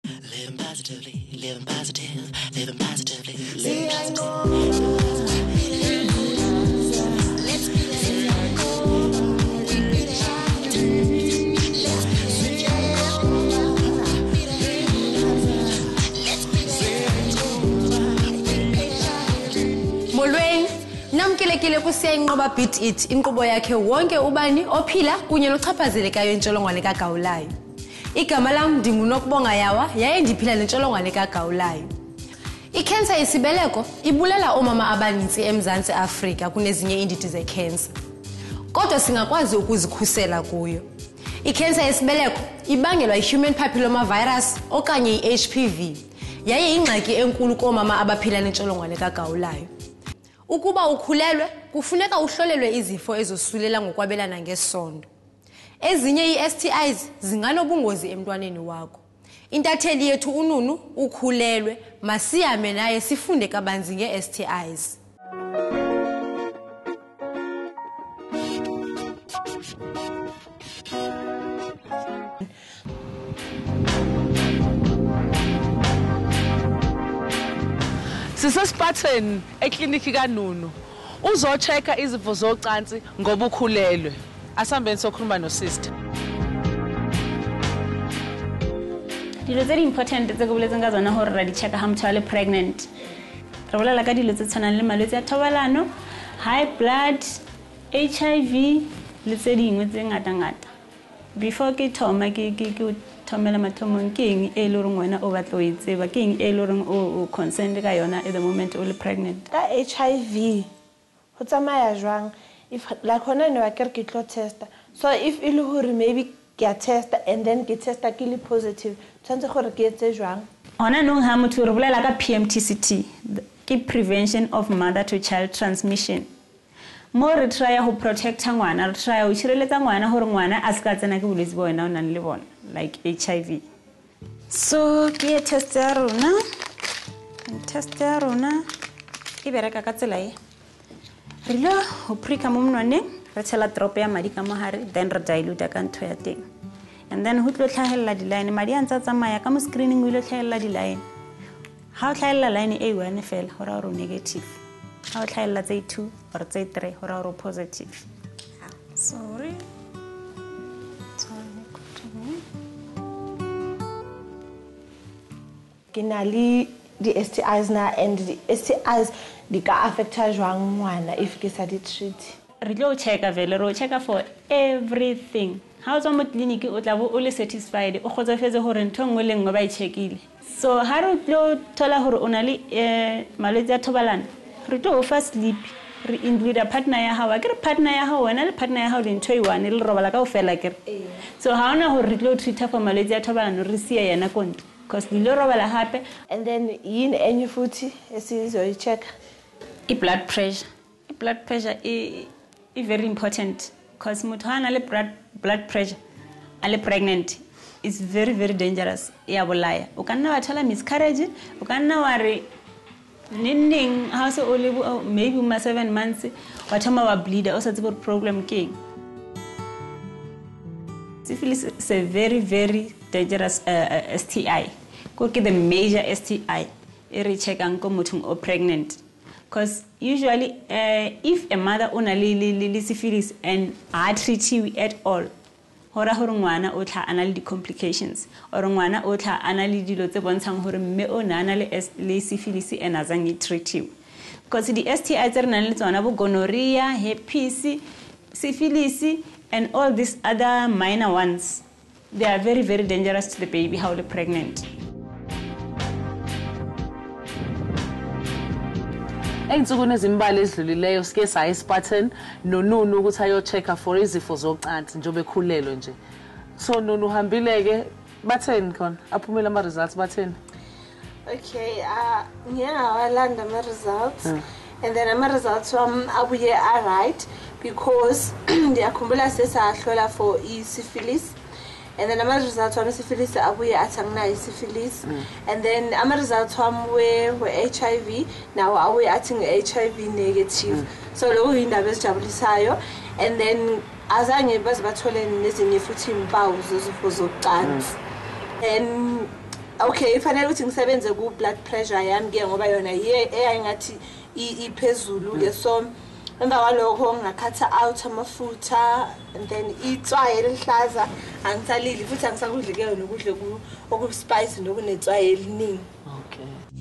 Living positively, living positive, living positively, living positive. Molweni, namkelekile kuSiyayinqoba Beat It, inkqubo yakhe wonke ubani ophila kunye nochaphazelekayo intsholongwane kagawulayo. Igama lam ndingunokubonga Yawa, yaye ndiphila nentsholongwane kagawulayo. Ikhensa yesibeleko ibulela oomama abaninzi eMzantsi Afrika kunezinye iindidi zekhensa. Kodwa singakwazi ukuzikhusela kuyo. Ikhensa yesibeleko ibangelwa yi-human papilloma virus okanye i-HPV, yaye ingxaki enkulu koomama abaphila nentsholongwane kagawulayo. Ukuba ukhulelwe kufuneka uhlolelwe izifo ezosulela ngokwabelana ngesondo. Ezinye ii-STIs zinganobungozi emntwaneni wakho. Intatheli yethu uNunu ukhulelwe, masiyame naye sifunde kabanzi ngee-STIs. Sisespatheni ekliniki kaNunu. Uzocheka izifo zocansi ngoba ukhulelwe. Asambeni sokhuluma no-sister. Dilo tse di important tse go boletseng ka tsona gore ra di check ha motho a le pregnant. Re bolela ka dilo tse tshwanang le malwetse a thobalano, high blood, HIV le tse dingwe tse ngata-ngata. Before ke thoma ke thomela mathomong ke eng e le reng wena o batla o e tseba, ke eng e le reng o concerned ka yona at the moment o le pregnant. Ka HIV ho tsamaya jwang if like hona ne wa kere ke tlo testa, so if e le hore maybe ke a testa and then ke testa ke le positive tshwantse gore ke etse jwang. Hona nong ha motho re bolela ka PMTCT, ke prevention of mother to child transmission. Mo re try ho protect ngwana, re try ho tshireletsa ngwana hore ngwana a se ka tsena ke bolwetse bo wena o nang le bona like HIV. So ke test ya rona, e bereka ka tsela e. Re lo ho prika mo monwaneng, re tshela drop ya madi ka mohare, then re dilute ka ntho ya teng. And then ho tlo tlhahella di-line, madi a ntse tsamaya ka mo screening o ile tlhahella di-line. Ha o tlhahella line e 1 fela hore o negative. Ha o tlhahella tse 2 or tse 3 hore o positive. Sorry. Ke na le di-STIs na, and di-STIs di ka affecta jwang ngwana if ke sa di treat. Re tlo checka vele, ro checka for everything. Ha o tswa mo clinic o tla bo o le satisfied, o kgotsofetse hore ntho nngwe le nngwe ba e checkile. So ha re tlo thola hore o na le malwetse a thobalano, re tlo fa sleep, re include a partner ya hao. A ke re partner ya hao wena le partner ya hao le ntho e one le robala ka ofela ke re. So ha ona hore re tlo treat for malwetse a thobalano re siya yana konto because le robala hape. And then yini enye futhi esizo check blood pressure. Blood pressure is very important because motho ha na le blood pressure a le pregnant is very dangerous. Ya bolaya. O ka nna wa thola miscarriage, o ka nna wa re nending ha se o le maybe 7 months wa thoma wa bleed o sa tsebe problem ke eng. Syphilis is a very dangerous STI. Go ke the major STI e re checkang ko mothong o pregnant. Because usually if a mother ona le syphilis and a treat you at all, hora hore ngwana o tla ana le di complications or ngwana o tla ana le dilo tse bontshang hore mme o nana le syphilis and azang e treat you. Because the STIs tse re nang le tsona bo gonorrhea, herpes, syphilis and all these other minor ones, they are very dangerous to the baby how they're pregnant. Ey'nsukwini ezimbali ezidlulileyo sike saya eSpartan noNunu ukuthi ayo-check for izifo zocansi njengoba ekhulelwe nje. So Nunu uhambile-ke batheni khona aphumile ama-results batheni? Okay, ngiyeke ngawalanda ama-results and then ama-results wami abuye right because ngiyakhumbula sesahlola for i-syphilis. And then ama-results wami syphilis abuye athi anginayo syphilis. And then ama-results wami we-HIV nawo abuye athi nge-HIV negative. So lokho yindaba ezijabulisayo. And then azange baze bathole nezinye futhi impawu zezifo zocansi. And okay fanele ukuthi ngisebenze ku blood pressure yami ke ngoba yona eyayingathi iphezulu ke so emva kwalokho ngakhatha out amafutha and then itswayi elihlaza angisalili futhi angisakudli ke yona ukudle oku spice nokunetswayi eliningi. Okay.